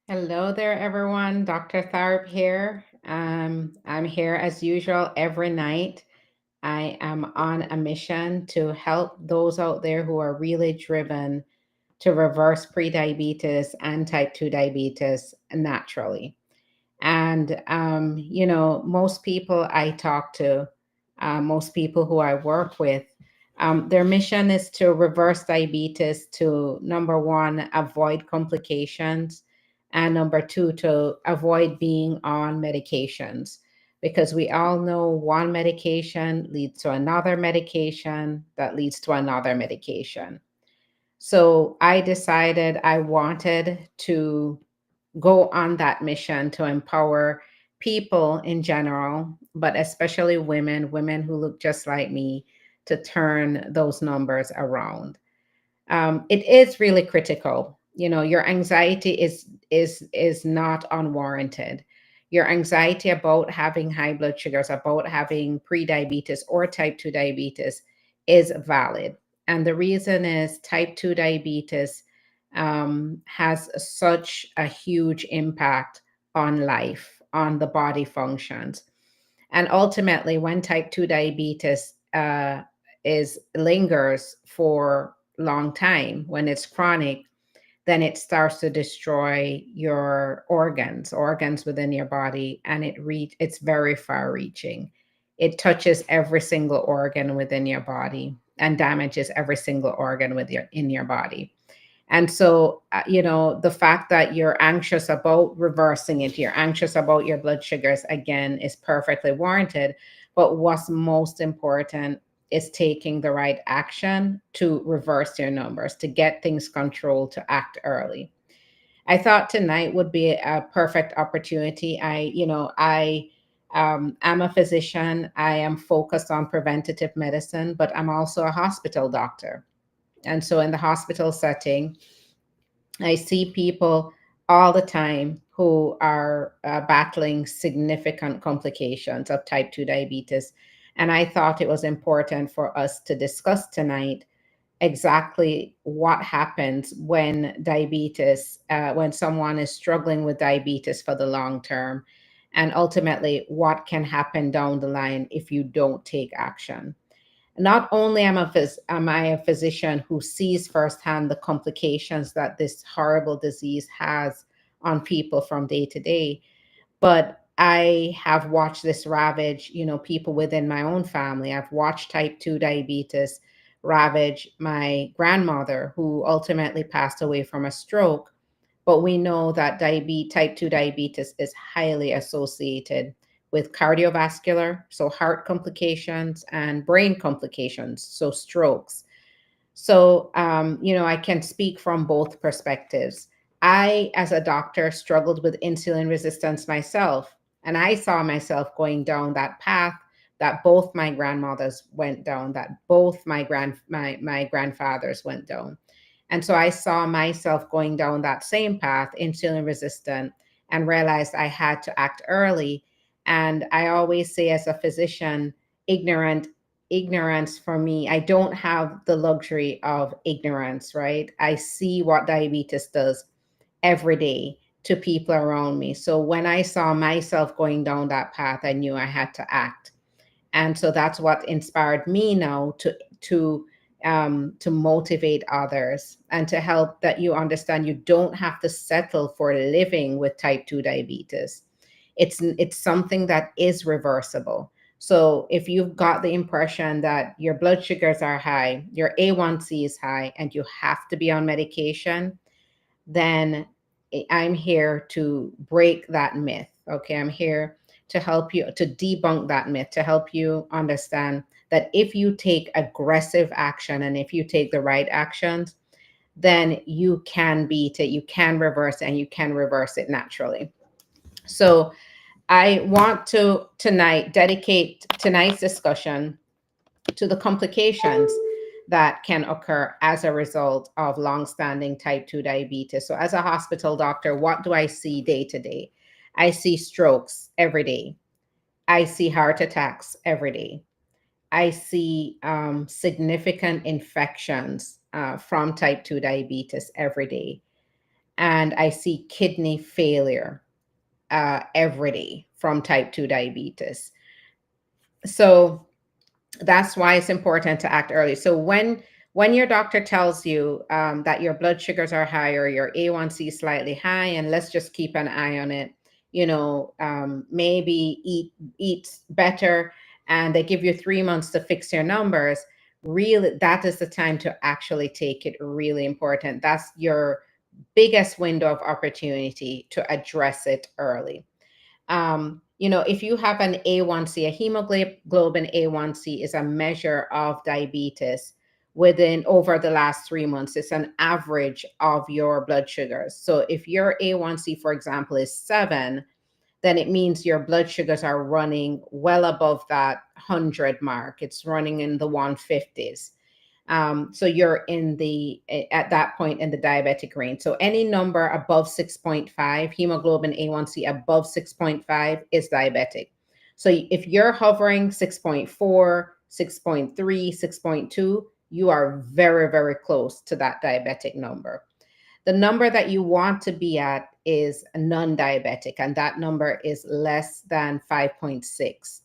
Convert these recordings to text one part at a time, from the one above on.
Hello there, everyone. Dr. Tharp here. I'm here as usual every night. I am on a mission to help those out there who are really driven to reverse prediabetes and type 2 diabetes naturally. And, most people I talk to, most people who I work with, their mission is to reverse diabetes to number one, avoid complications, and number two, to avoid being on medications. Because we all know one medication leads to another medication that leads to another medication. So I decided I wanted to go on that mission to empower people in general, but especially women who look just like me, to turn those numbers around. It is really critical. Your anxiety is not unwarranted. Your anxiety about having high blood sugars, about having pre-diabetes or type 2 diabetes is valid. And the reason is type 2 diabetes has such a huge impact on life, on the body functions. And ultimately, when type 2 diabetes is lingers for long time, when it's chronic, then it starts to destroy your organs within your body, and it's very far reaching. It touches every single organ within your body and damages every single organ in your body. And so, the fact that you're anxious about reversing it, you're anxious about your blood sugars, again, is perfectly warranted. But what's most important is taking the right action to reverse your numbers, to get things controlled, to act early. I thought tonight would be a perfect opportunity. I'm a physician. I am focused on preventative medicine, but I'm also a hospital doctor. And so in the hospital setting, I see people all the time who are battling significant complications of type 2 diabetes. And I thought it was important for us to discuss tonight exactly what happens when someone is struggling with diabetes for the long term, and ultimately what can happen down the line if you don't take action. Not only am I a physician who sees firsthand the complications that this horrible disease has on people from day to day, but I have watched this ravage, people within my own family. I've watched type 2 diabetes ravage my grandmother, who ultimately passed away from a stroke. But we know that type 2 diabetes is highly associated with cardiovascular, so heart complications, and brain complications, so strokes. So, I can speak from both perspectives. I, as a doctor, struggled with insulin resistance myself, and I saw myself going down that path that both my grandmothers went down, that both my grandfathers went down. And so I saw myself going down that same path, insulin resistant, and realized I had to act early. And I always say, as a physician, ignorant ignorance for me, I don't have the luxury of ignorance, right? I see what diabetes does every day to people around me. So when I saw myself going down that path, I knew I had to act. And so that's what inspired me now to motivate others and to help that you understand you don't have to settle for living with type 2 diabetes. It's something that is reversible. So if you've got the impression that your blood sugars are high, your A1C is high, and you have to be on medication, then I'm here to break that myth. Okay, I'm here to help you to debunk that myth, to help you understand that if you take aggressive action and if you take the right actions, then you can beat it, you can reverse it, and you can reverse it naturally. So I want to tonight dedicate tonight's discussion to the complications that can occur as a result of long-standing type 2 diabetes. So as a hospital doctor, what do I see day to day? I see strokes every day. I see heart attacks every day. I see significant infections from type 2 diabetes every day. and I see kidney failure every day from type 2 diabetes. So that's why it's important to act early. So when your doctor tells you that your blood sugars are high or your A1C is slightly high, and let's just keep an eye on it, maybe eat better, and they give you 3 months to fix your numbers. Really, that is the time to actually take it really important. That's your biggest window of opportunity to address it early. If you have an A1C, a hemoglobin A1C is a measure of diabetes within over the last 3 months. It's an average of your blood sugars. So if your A1C, for example, is 7, then it means your blood sugars are running well above that 100 mark. It's running in the 150s. So you're at that point in the diabetic range. So any number above 6.5, hemoglobin A1C above 6.5 is diabetic. So if you're hovering 6.4, 6.3, 6.2, you are very, very close to that diabetic number. The number that you want to be at is non-diabetic, and that number is less than 5.6.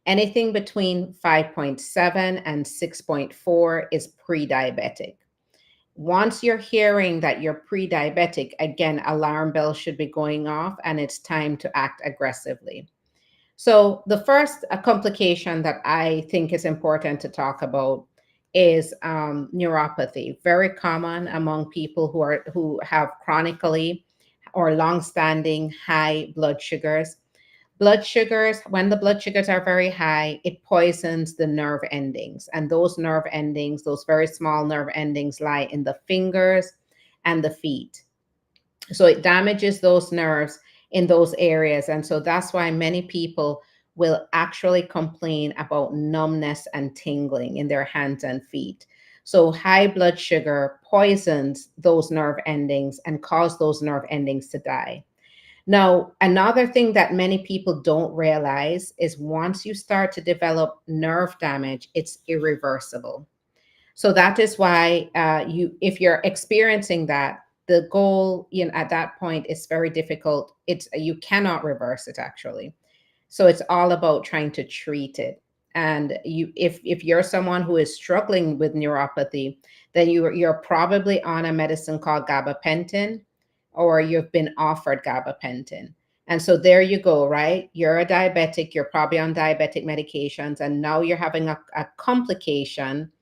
Anything between 5.7 and 6.4 is pre-diabetic. Once you're hearing that you're pre-diabetic, again, alarm bells should be going off and it's time to act aggressively. So the first complication that I think is important to talk about is neuropathy. Very common among people who have chronically or long-standing high blood sugars. Blood sugars, when the blood sugars are very high, it poisons the nerve endings. And those nerve endings, those very small nerve endings, lie in the fingers and the feet. So it damages those nerves in those areas. And so that's why many people will actually complain about numbness and tingling in their hands and feet. So high blood sugar poisons those nerve endings and cause those nerve endings to die. Now, another thing that many people don't realize is once you start to develop nerve damage, it's irreversible. So that is why if you're experiencing that, the goal, at that point is very difficult. You cannot reverse it actually. So it's all about trying to treat it. And if you're someone who is struggling with neuropathy, then you're probably on a medicine called gabapentin, or you've been offered gabapentin. And so there you go, right? You're a diabetic, you're probably on diabetic medications, and now you're having a complication,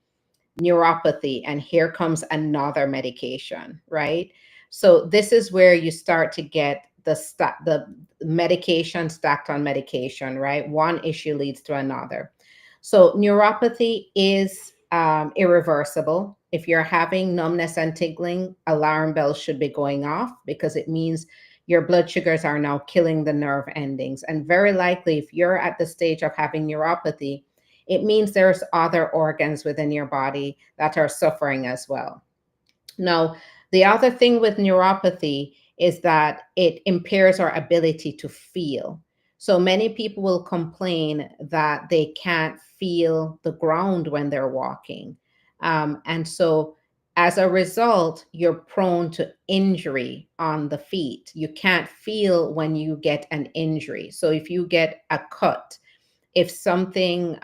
neuropathy, and here comes another medication, right? So this is where you start to get the medication stacked on medication, right? One issue leads to another. So neuropathy is irreversible. If you're having numbness and tingling, alarm bells should be going off because it means your blood sugars are now killing the nerve endings. And very likely, if you're at the stage of having neuropathy, it means there's other organs within your body that are suffering as well. Now, the other thing with neuropathy is that it impairs our ability to feel. So many people will complain that they can't feel the ground when they're walking. And so as a result, you're prone to injury on the feet. You can't feel when you get an injury. So if you get a cut, if something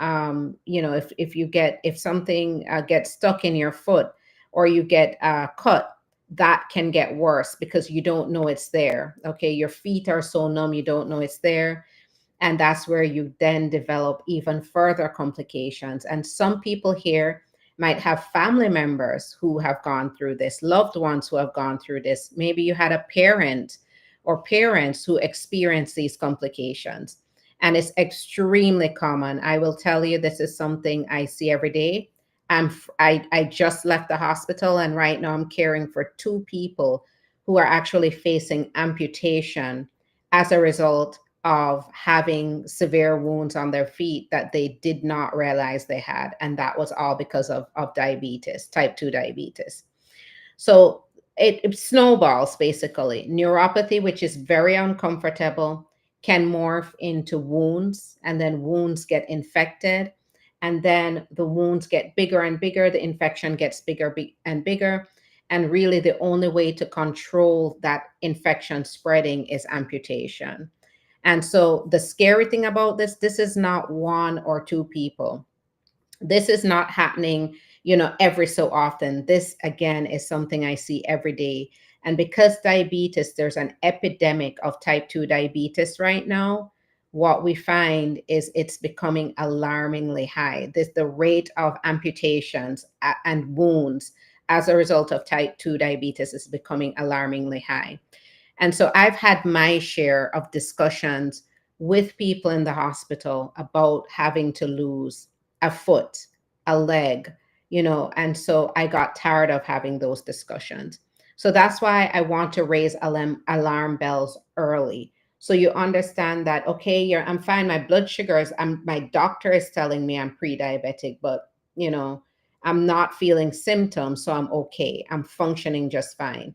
if something gets stuck in your foot, or you get cut, that can get worse because you don't know it's there. Okay, your feet are so numb, you don't know it's there, and that's where you then develop even further complications. And some people here might have family members who have gone through this, loved ones who have gone through this. Maybe you had a parent or parents who experienced these complications. And it's extremely common. I will tell you, this is something I see every day. I just left the hospital, and right now I'm caring for two people who are actually facing amputation as a result of having severe wounds on their feet that they did not realize they had. And that was all because of diabetes, type 2 diabetes. So it snowballs basically. Neuropathy, which is very uncomfortable, can morph into wounds, and then wounds get infected. And then the wounds get bigger and bigger, the infection gets bigger and bigger. And really, the only way to control that infection spreading is amputation. And so, the scary thing about this is not one or two people. This is not happening, every so often. This, again, is something I see every day. And because diabetes, there's an epidemic of type 2 diabetes right now. What we find is it's becoming alarmingly high. The rate of amputations and wounds as a result of type 2 diabetes is becoming alarmingly high. And so I've had my share of discussions with people in the hospital about having to lose a foot, a leg, and so I got tired of having those discussions. So that's why I want to raise alarm bells early. So you understand that, okay, I'm fine. My blood sugars, my doctor is telling me I'm pre-diabetic, but, I'm not feeling symptoms. So I'm okay. I'm functioning just fine.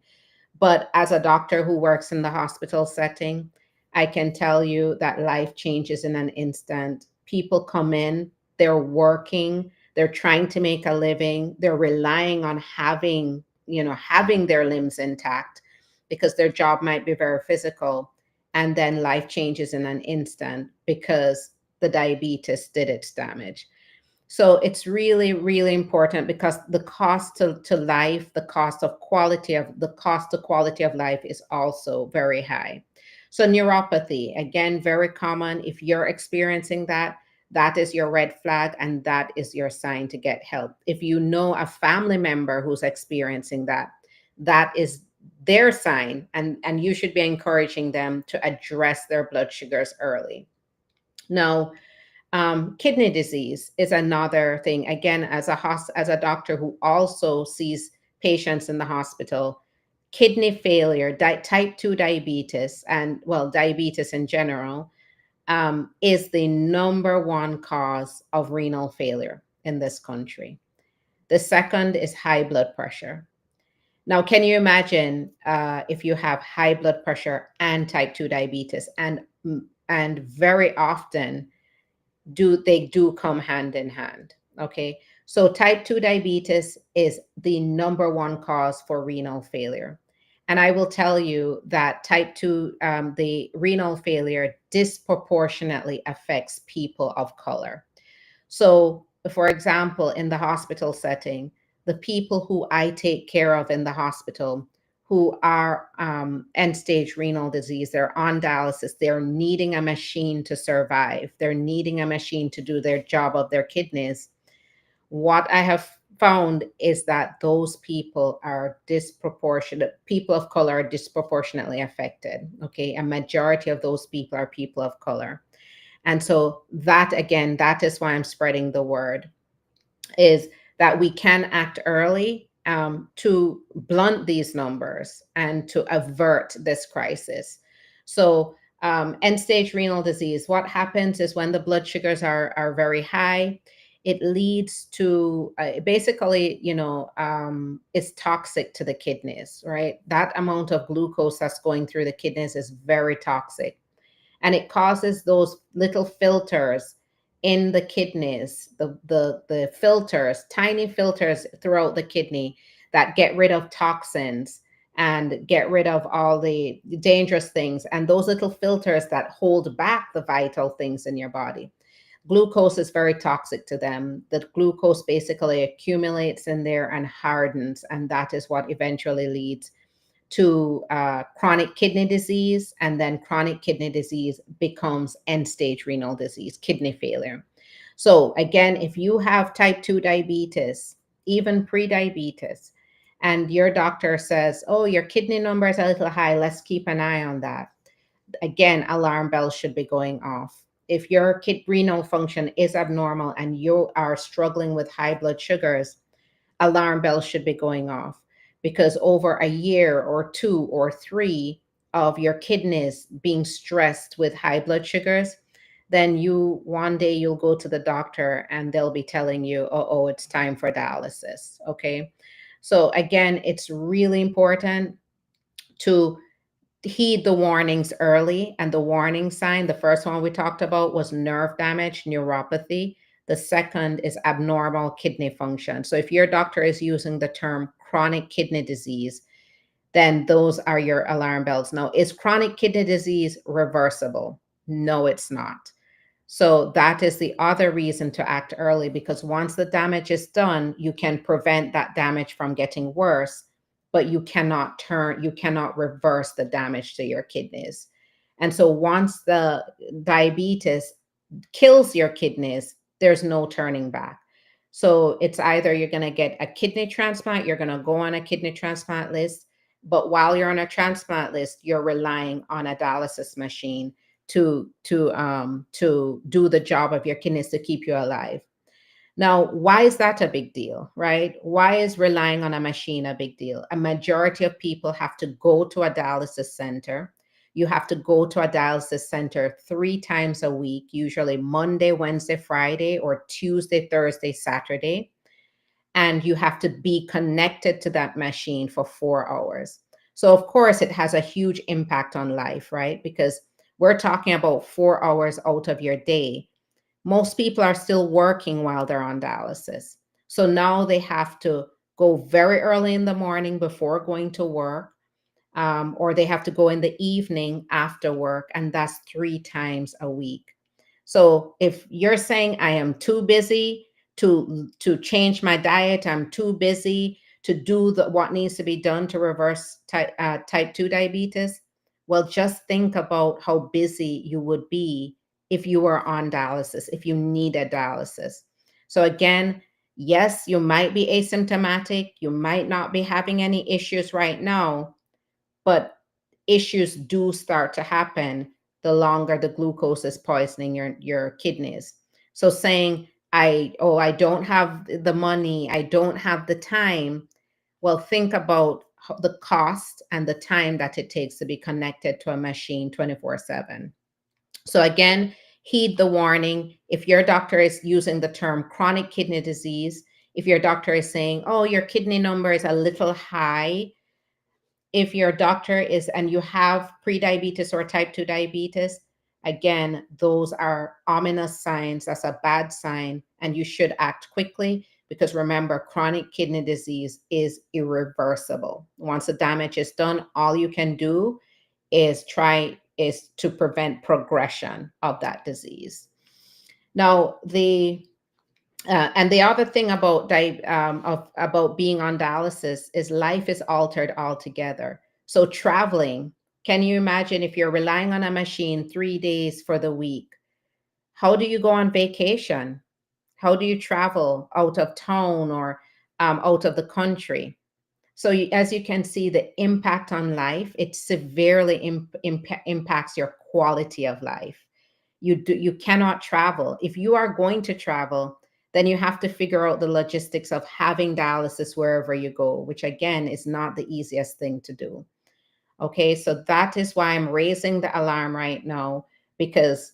But as a doctor who works in the hospital setting, I can tell you that life changes in an instant. People come in, they're working, they're trying to make a living, they're relying on having their limbs intact because their job might be very physical. And then life changes in an instant because the diabetes did its damage. So it's really, really important because the cost to life, the cost to quality of life is also very high. So neuropathy, again, very common. If you're experiencing that, that is your red flag and that is your sign to get help. If you know a family member who's experiencing that, that is their sign, and you should be encouraging them to address their blood sugars early. Now, kidney disease is another thing. Again, as a doctor who also sees patients in the hospital, kidney failure, type 2 diabetes, and well, diabetes in general, is the number one cause of renal failure in this country. The second is high blood pressure. Now, can you imagine if you have high blood pressure and type 2 diabetes, and very often do come hand in hand. Okay, so type 2 diabetes is the number one cause for renal failure. And I will tell you that type 2, the renal failure disproportionately affects people of color. So, for example, in the hospital setting, the people who I take care of in the hospital who are end stage renal disease, they're on dialysis, they're needing a machine to survive, they're needing a machine to do their job of their kidneys. What I have found is that those people are disproportionate, people of color are disproportionately affected. Okay, a majority of those people are people of color. And so that, again, that is why I'm spreading the word, is that we can act early to blunt these numbers and to avert this crisis. So, end stage renal disease, what happens is when the blood sugars are very high, it leads to basically, it's toxic to the kidneys, right? That amount of glucose that's going through the kidneys is very toxic, and it causes those little filters in the kidneys, the filters, tiny filters throughout the kidney that get rid of toxins and get rid of all the dangerous things, and those little filters that hold back the vital things in your body. Glucose is very toxic to them. The glucose basically accumulates in there and hardens, and that is what eventually leads to chronic kidney disease, and then chronic kidney disease becomes end stage renal disease, kidney failure. So, again, if you have type 2 diabetes, even pre diabetes, and your doctor says, oh, your kidney number is a little high, let's keep an eye on that. Again, alarm bells should be going off. If your renal function is abnormal and you are struggling with high blood sugars, alarm bells should be going off, because over a year or two or three of your kidneys being stressed with high blood sugars, then you one day you'll go to the doctor and they'll be telling you, oh, it's time for dialysis. Okay, so again, it's really important to heed the warnings early. And the warning sign, the first one we talked about was nerve damage, neuropathy. The second is abnormal kidney function. So if your doctor is using the term chronic kidney disease, then those are your alarm bells. Now, is chronic kidney disease reversible? No, it's not. So that is the other reason to act early, because once the damage is done, you can prevent that damage from getting worse, but you cannot reverse the damage to your kidneys. And so once the diabetes kills your kidneys, there's no turning back. So it's either you're going to get a kidney transplant, you're going to go on a kidney transplant list, but while you're on a transplant list, you're relying on a dialysis machine to do the job of your kidneys to keep you alive. Now, why is that a big deal, right? Why is relying on a machine a big deal? A majority of people have to go to a dialysis center. You have to go to a dialysis center 3 times a week, usually Monday, Wednesday, Friday, or Tuesday, Thursday, Saturday. And you have to be connected to that machine for 4 hours. So, of course, it has a huge impact on life, right? Because we're talking about 4 hours out of your day. Most people are still working while they're on dialysis. So now they have to go very early in the morning before going to work, or they have to go in the evening after work, and that's 3 times a week. So if you're saying I am too busy to change my diet, I'm too busy to do what needs to be done to reverse type 2 diabetes, well, just think about how busy you would be if you were on dialysis, if you needed dialysis. So again, yes, you might be asymptomatic, you might not be having any issues right now, but issues do start to happen the longer the glucose is poisoning your kidneys. So saying I don't have the money, I don't have the time, well, think about the cost and the time that it takes to be connected to a machine 24/7. So again, heed the warning. If your doctor is using the term chronic kidney disease, if your doctor is saying, "Oh, your kidney number is a little high," if your doctor is and you have prediabetes or type 2 diabetes, again, those are ominous signs. That's a bad sign, and you should act quickly, because remember, chronic kidney disease is irreversible. Once the damage is done, all you can do is to prevent progression of that disease. Now, the other thing about about being on dialysis is life is altered altogether. So traveling, can you imagine if you're relying on a machine 3 days for the week? How do you go on vacation? How do you travel out of town or out of the country? So as you can see, the impact on life, it severely impacts your quality of life. You cannot travel. If you are going to travel, then you have to figure out the logistics of having dialysis wherever you go, which again is not the easiest thing to do. Okay, so that is why I'm raising the alarm right now, because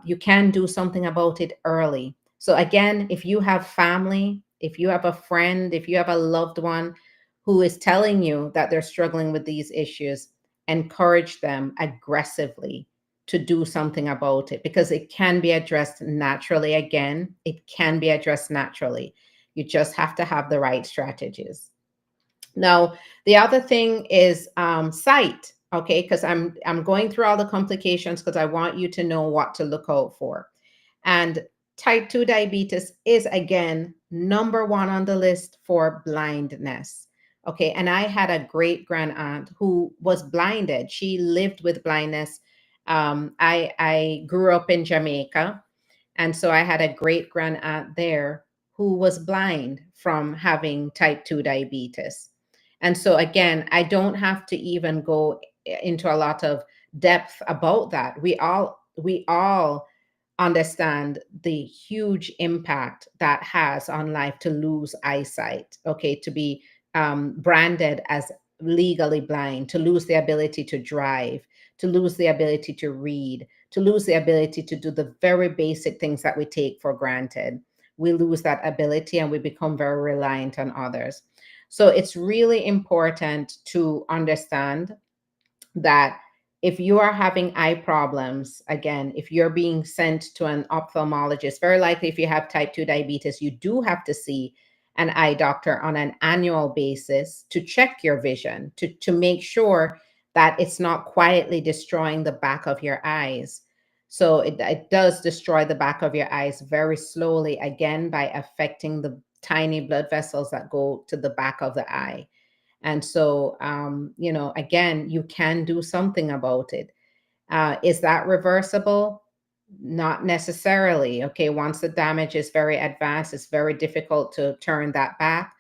you can do something about it early. So, again, if you have family, if you have a friend, if you have a loved one who is telling you that they're struggling with these issues, encourage them aggressively to do something about it, because it can be addressed naturally. Again, it can be addressed naturally. You just have to have the right strategies. Now, the other thing is sight, okay? Because I'm going through all the complications because I want you to know what to look out for. And type 2 diabetes is again number one on the list for blindness. Okay, and I had a great grand aunt who was blinded. She lived with blindness. I grew up in Jamaica, and so I had a great grand aunt there who was blind from having type 2 diabetes. And so, again, I don't have to even go into a lot of depth about that. We all understand the huge impact that has on life to lose eyesight, okay, to be branded as legally blind, to lose the ability to drive, to lose the ability to read, to lose the ability to do the very basic things that we take for granted. We lose that ability and we become very reliant on others. So it's really important to understand that if you are having eye problems, again, if you're being sent to an ophthalmologist, very likely if you have type 2 diabetes, you do have to see an eye doctor on an annual basis to check your vision, to make sure that it's not quietly destroying the back of your eyes. So it does destroy the back of your eyes very slowly, again, by affecting the tiny blood vessels that go to the back of the eye. And so, again, you can do something about it. Is that reversible? Not necessarily. Okay, once the damage is very advanced, it's very difficult to turn that back.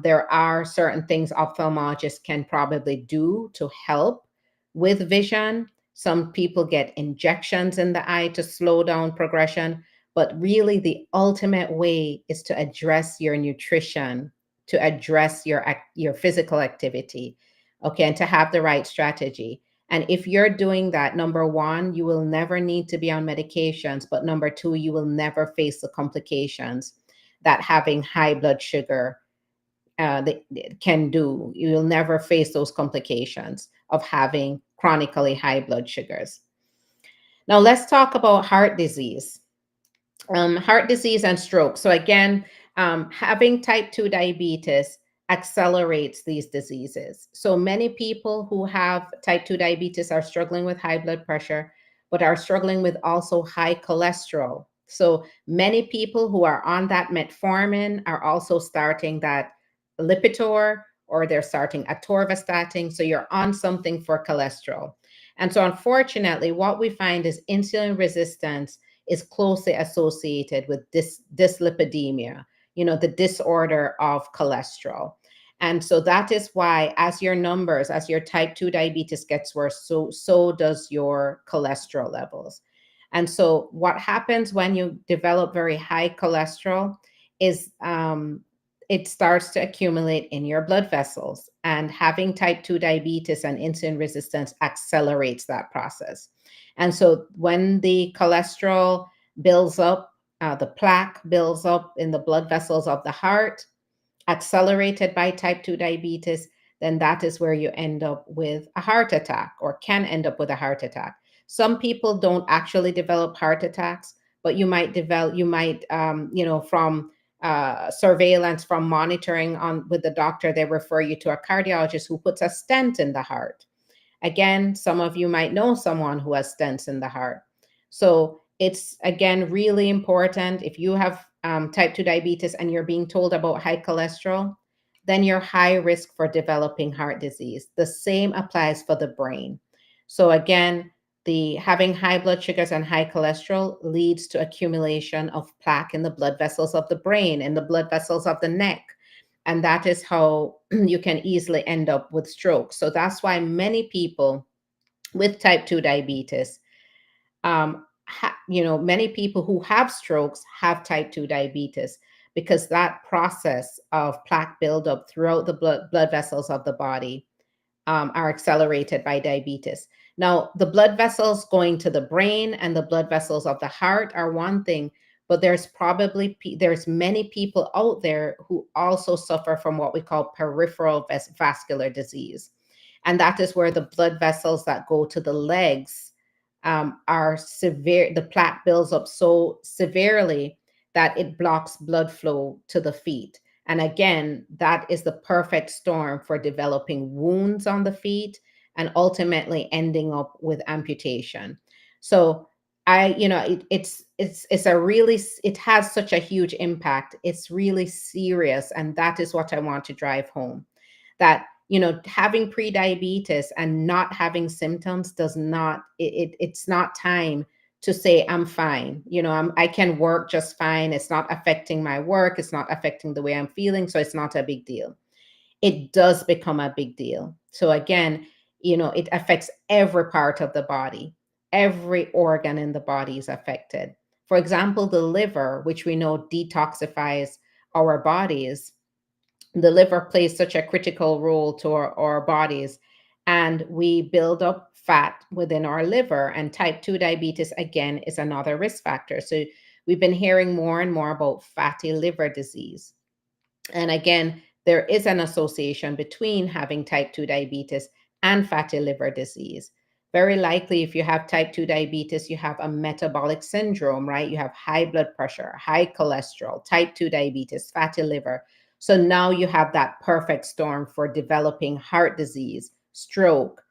There are certain things ophthalmologists can probably do to help with vision. Some people get injections in the eye to slow down progression, but really the ultimate way is to address your nutrition, to address your physical activity, okay, and to have the right strategy. And if you're doing that, number one, you will never need to be on medications, but number two, you will never face the complications that having high blood sugar they can do. You'll never face those complications of having chronically high blood sugars. Now, let's talk about heart disease. Heart disease and stroke. So, again, having type 2 diabetes accelerates these diseases. So, many people who have type 2 diabetes are struggling with high blood pressure, but are struggling with also high cholesterol. So, many people who are on that metformin are also starting that Lipitor, or they're starting atorvastatin. So, you're on something for cholesterol. And so, unfortunately, what we find is insulin resistance is closely associated with dyslipidemia, the disorder of cholesterol. And so that is why, as your type 2 diabetes gets worse, so does your cholesterol levels. And so what happens when you develop very high cholesterol is it starts to accumulate in your blood vessels. And having type 2 diabetes and insulin resistance accelerates that process. And so when the cholesterol builds up, the plaque builds up in the blood vessels of the heart, accelerated by type 2 diabetes, then that is where you end up with a heart attack, or can end up with a heart attack. Some people don't actually develop heart attacks, but from surveillance, from monitoring on with the doctor, they refer you to a cardiologist who puts a stent in the heart. Again, some of you might know someone who has stents in the heart. So it's, again, really important. If you have type 2 diabetes and you're being told about high cholesterol, then you're high risk for developing heart disease. The same applies for the brain. So again, the having high blood sugars and high cholesterol leads to accumulation of plaque in the blood vessels of the brain, in the blood vessels of the neck. And that is how you can easily end up with stroke. So that's why many people with type 2 diabetes, many people who have strokes have type 2 diabetes, because that process of plaque buildup throughout the blood vessels of the body are accelerated by diabetes. Now, the blood vessels going to the brain and the blood vessels of the heart are one thing, but there's many people out there who also suffer from what we call peripheral vascular disease. And that is where the blood vessels that go to the legs are severe. The plaque builds up so severely that it blocks blood flow to the feet. And again, that is the perfect storm for developing wounds on the feet and ultimately ending up with amputation. So it has such a huge impact. It's really serious. And that is what I want to drive home, that having pre-diabetes and not having symptoms does not it's not time to say I'm fine. I can work just fine. It's not affecting my work. It's not affecting the way I'm feeling. So it's not a big deal. It does become a big deal. So again, it affects every part of the body. Every organ in the body is affected. For example, the liver, which we know detoxifies our bodies, the liver plays such a critical role to our bodies, and we build up fat within our liver. And type 2 diabetes, again, is another risk factor. So we've been hearing more and more about fatty liver disease. And again, there is an association between having type 2 diabetes and fatty liver disease. Very likely, if you have type 2 diabetes, you have a metabolic syndrome, right? You have high blood pressure, high cholesterol, type 2 diabetes, fatty liver. So now you have that perfect storm for developing heart disease, stroke,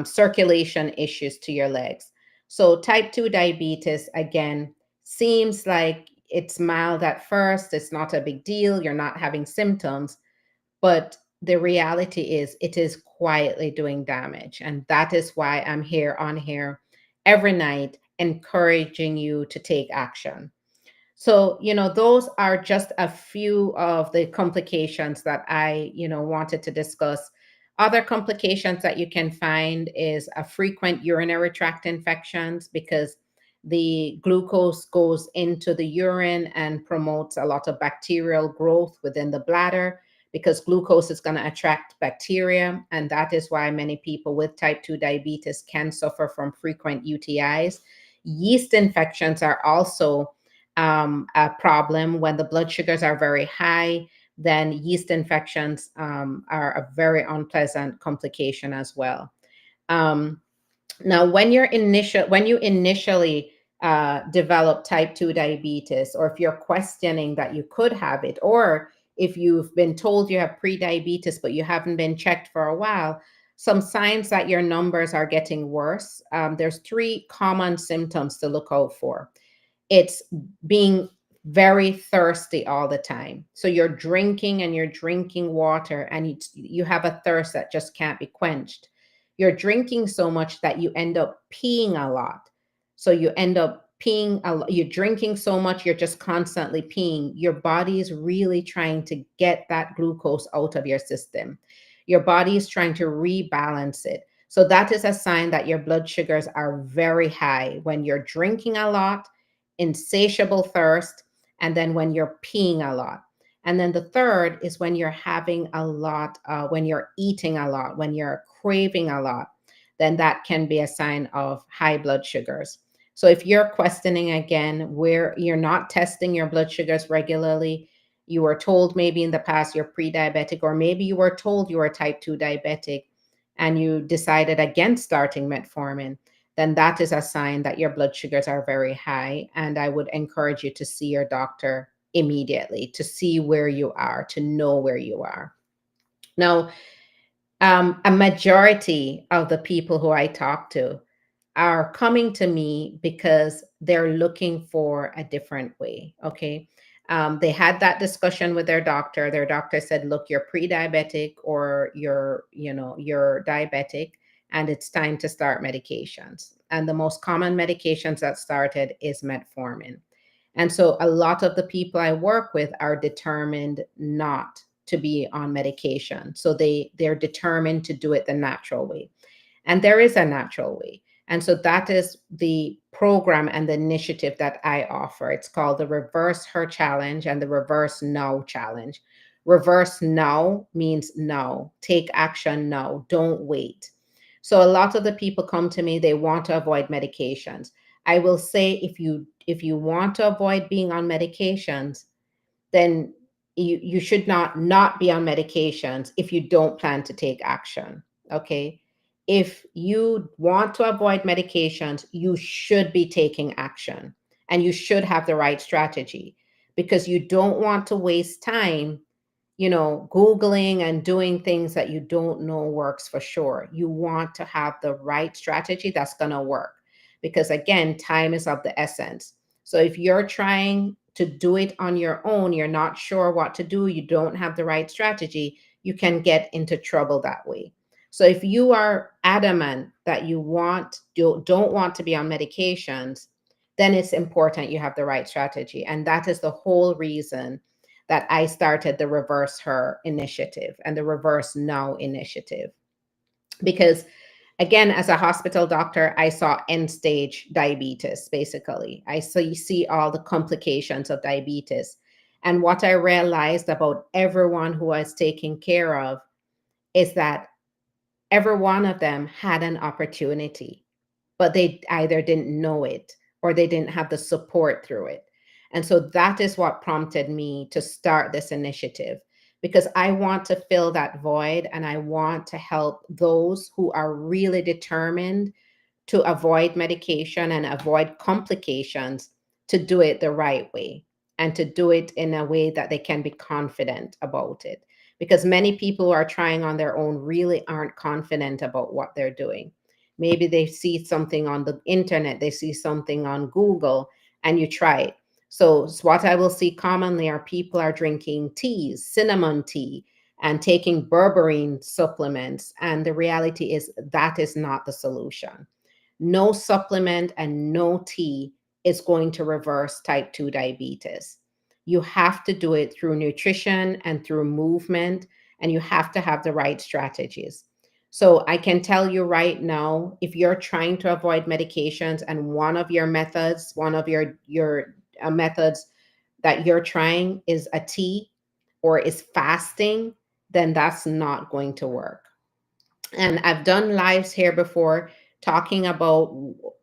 circulation issues to your legs. So, type 2 diabetes, again, seems like it's mild at first, it's not a big deal, you're not having symptoms, but the reality is it is quietly doing damage. And that is why I'm here on here every night encouraging you to take action. So, those are just a few of the complications that I, wanted to discuss. Other complications that you can find is a frequent urinary tract infections, because the glucose goes into the urine and promotes a lot of bacterial growth within the bladder, because glucose is going to attract bacteria. And that is why many people with type 2 diabetes can suffer from frequent UTIs. Yeast infections are also a problem. When the blood sugars are very high, then yeast infections are a very unpleasant complication as well. Um, Now, when you initially develop type 2 diabetes, or if you're questioning that you could have it, or if you've been told you have pre-diabetes but you haven't been checked for a while, some signs that your numbers are getting worse. There's three common symptoms to look out for. It's being very thirsty all the time. So you're drinking and you're drinking water, and you have a thirst that just can't be quenched. You're drinking so much that you end up peeing a lot. So you end up peeing a lot. You're drinking so much, you're just constantly peeing. Your body is really trying to get that glucose out of your system. Your body is trying to rebalance it. So that is a sign that your blood sugars are very high when you're drinking a lot, insatiable thirst, and then when you're peeing a lot. And then the third is when you're having a lot, when you're eating a lot, when you're craving a lot, then that can be a sign of high blood sugars. So if you're questioning again where you're not testing your blood sugars regularly, you were told maybe in the past you're pre-diabetic, or maybe you were told you were type 2 diabetic and you decided against starting metformin, then that is a sign that your blood sugars are very high. And I would encourage you to see your doctor immediately to see where you are, to know where you are. Now, a majority of the people who I talk to are coming to me because they're looking for a different way. Okay. They had that discussion with their doctor. Their doctor said, look, you're pre-diabetic, or you're diabetic, and it's time to start medications. And the most common medications that started is metformin. And so a lot of the people I work with are determined not to be on medication. So they're determined to do it the natural way. And there is a natural way. And so that is the program and the initiative that I offer. It's called the Reverse Her Challenge and the Reverse Now Challenge. Reverse now means now. Take action now. Don't wait. So a lot of the people come to me, they want to avoid medications. I will say, if you want to avoid being on medications, then you should not be on medications if you don't plan to take action. Okay. If you want to avoid medications, you should be taking action, and you should have the right strategy, because you don't want to waste time Googling and doing things that you don't know works for sure. You want to have the right strategy that's going to work, because again, time is of the essence. So if you're trying to do it on your own, you're not sure what to do, you don't have the right strategy, you can get into trouble that way. So if you are adamant that don't want to be on medications, then it's important you have the right strategy. And that is the whole reason that I started the Reverse Her initiative and the Reverse Now initiative. Because again, as a hospital doctor, I saw end stage diabetes, basically. I see all the complications of diabetes. And what I realized about everyone who I was taking care of is that every one of them had an opportunity, but they either didn't know it or they didn't have the support through it. And so that is what prompted me to start this initiative, because I want to fill that void and I want to help those who are really determined to avoid medication and avoid complications, to do it the right way and to do it in a way that they can be confident about it. Because many people who are trying on their own really aren't confident about what they're doing. Maybe they see something on the internet, they see something on Google, and you try it. So, what I will see commonly are people are drinking teas, cinnamon tea, and taking berberine supplements. And the reality is that is not the solution. No supplement and no tea is going to reverse type 2 diabetes. You have to do it through nutrition and through movement, and you have to have the right strategies. So I can tell you right now, if you're trying to avoid medications and one of your methods, one of your methods that you're trying is a tea or is fasting, then that's not going to work. And I've done lives here before talking about,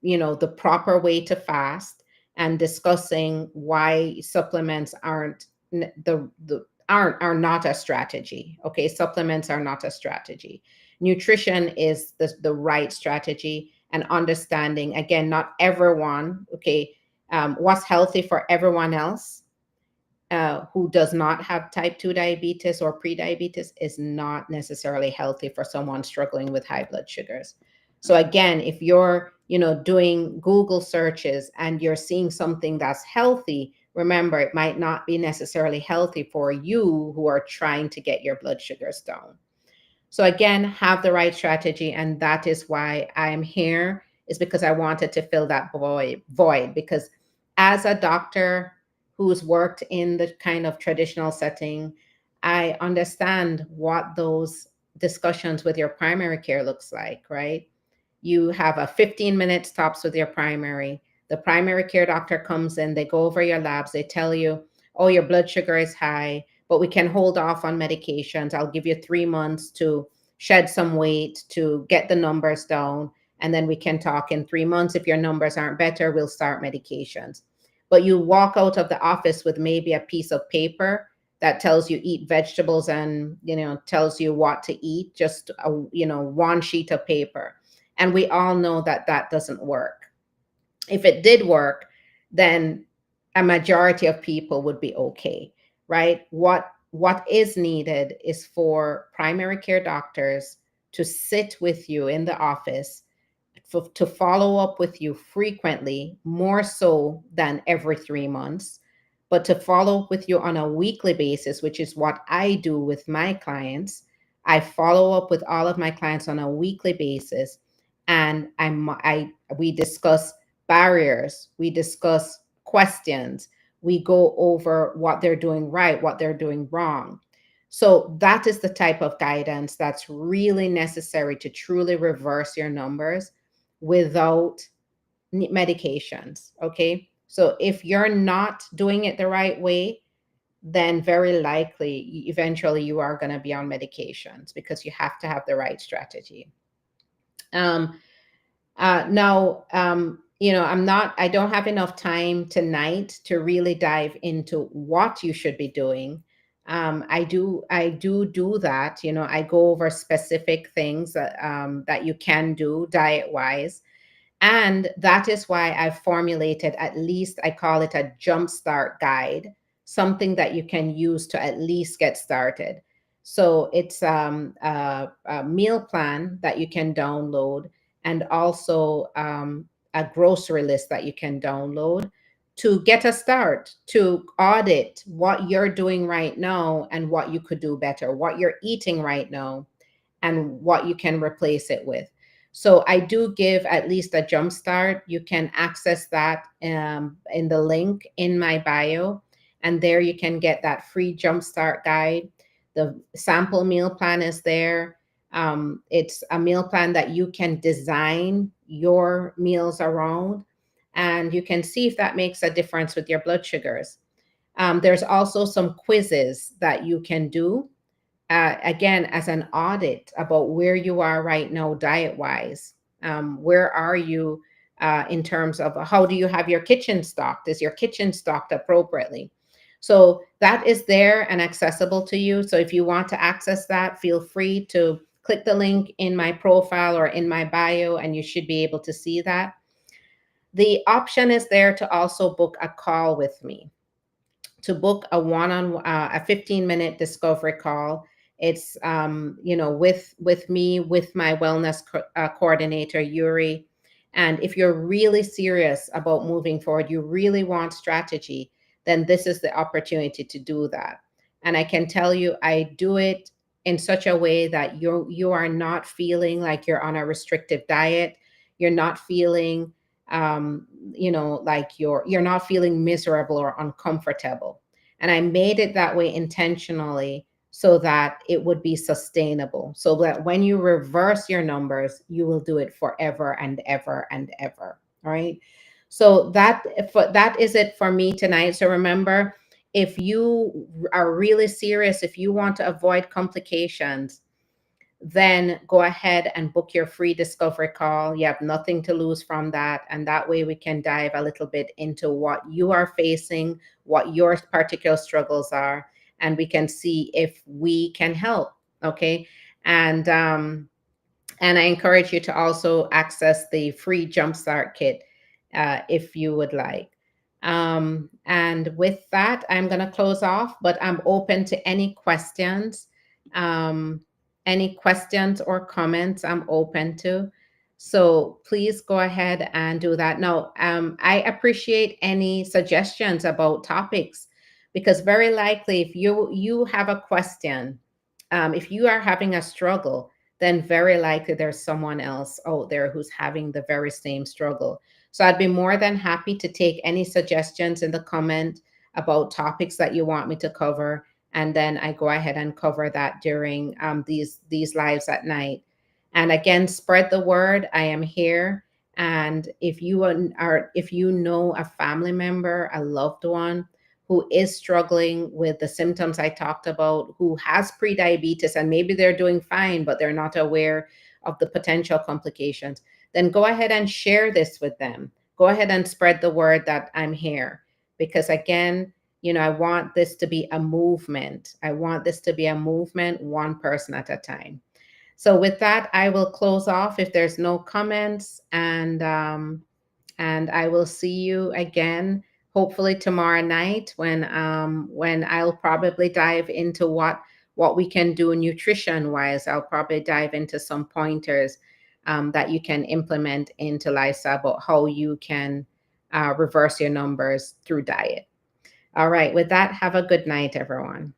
the proper way to fast and discussing why supplements aren't the aren't are not a strategy. Okay, supplements are not a strategy. Nutrition is the right strategy, and understanding, again, not everyone, okay, what's healthy for everyone else who does not have type 2 diabetes or prediabetes is not necessarily healthy for someone struggling with high blood sugars. So again, if you're, doing Google searches and you're seeing something that's healthy, remember it might not be necessarily healthy for you who are trying to get your blood sugars down. So again, have the right strategy, and that is why I'm here, is because I wanted to fill that void. Because as a doctor who's worked in the kind of traditional setting, I understand what those discussions with your primary care looks like, right? You have a 15-minute stops with your primary. The primary care doctor comes in, they go over your labs, they tell you, oh, your blood sugar is high, but we can hold off on medications. I'll give you 3 months to shed some weight, to get the numbers down, and then we can talk in 3 months. If your numbers aren't better, we'll start medications. But you walk out of the office with maybe a piece of paper that tells you eat vegetables and, tells you what to eat, just one sheet of paper. And we all know that that doesn't work. If it did work, then a majority of people would be okay, right? What is needed is for primary care doctors to sit with you in the office, to follow up with you frequently, more so than every 3 months, but to follow up with you on a weekly basis, which is what I do with my clients. I follow up with all of my clients on a weekly basis, and we discuss barriers, we discuss questions, we go over what they're doing right, what they're doing wrong. So that is the type of guidance that's really necessary to truly reverse your numbers without medications. Okay. So if you're not doing it the right way, then very likely eventually you are going to be on medications, because you have to have the right strategy. Um, now, I don't have enough time tonight to really dive into what you should be doing. I do that. I go over specific things that you can do diet wise. And that is why I've formulated, at least I call it a jumpstart guide, something that you can use to at least get started. So it's a meal plan that you can download, and also a grocery list that you can download to get a start, to audit what you're doing right now and what you could do better, what you're eating right now and what you can replace it with. So I do give at least a jump start. You can access that in the link in my bio, and there you can get that free jump start guide. The sample meal plan is there. It's a meal plan that you can design your meals around, and you can see if that makes a difference with your blood sugars. There's also some quizzes that you can do, again, as an audit about where you are right now, diet wise. Where are you in terms of how do you have your kitchen stocked? Is your kitchen stocked appropriately? So that is there and accessible to you. So if you want to access that, feel free to click the link in my profile or in my bio, and you should be able to see that. The option is there to also book a call with me, to book a a 15-minute discovery call. It's with me, with my wellness coordinator Yuri. And if you're really serious about moving forward, you really want strategy, then this is the opportunity to do that. And I can tell you, I do it in such a way that you are not feeling like you're on a restrictive diet. You're not feeling like you're not feeling miserable or uncomfortable. And I made it that way intentionally so that it would be sustainable, so that when you reverse your numbers, you will do it forever and ever and ever. All right. So that is it for me tonight. So remember, if you are really serious, if you want to avoid complications, then go ahead and book your free discovery call. You have nothing to lose from that. And that way we can dive a little bit into what you are facing, what your particular struggles are, and we can see if we can help. Okay. And and I encourage you to also access the free Jumpstart Kit if you would like. And with that, I'm going to close off, but I'm open to any questions. Um, any questions or comments, I'm open to. So please go ahead and do that. Now, I appreciate any suggestions about topics, because very likely if you have a question, if you are having a struggle, then very likely there's someone else out there who's having the very same struggle. So I'd be more than happy to take any suggestions in the comment about topics that you want me to cover, and then I go ahead and cover that during these lives at night. And again, spread the word. I am here, and if you know a family member, a loved one who is struggling with the symptoms I talked about, who has prediabetes and maybe they're doing fine, but they're not aware of the potential complications, then go ahead and share this with them. Go ahead and spread the word that I'm here. Because again, I want this to be a movement. I want this to be a movement, one person at a time. So with that, I will close off if there's no comments, and I will see you again hopefully tomorrow night when I'll probably dive into what we can do nutrition wise. I'll probably dive into some pointers that you can implement into lifestyle about how you can reverse your numbers through diet. All right, with that, have a good night, everyone.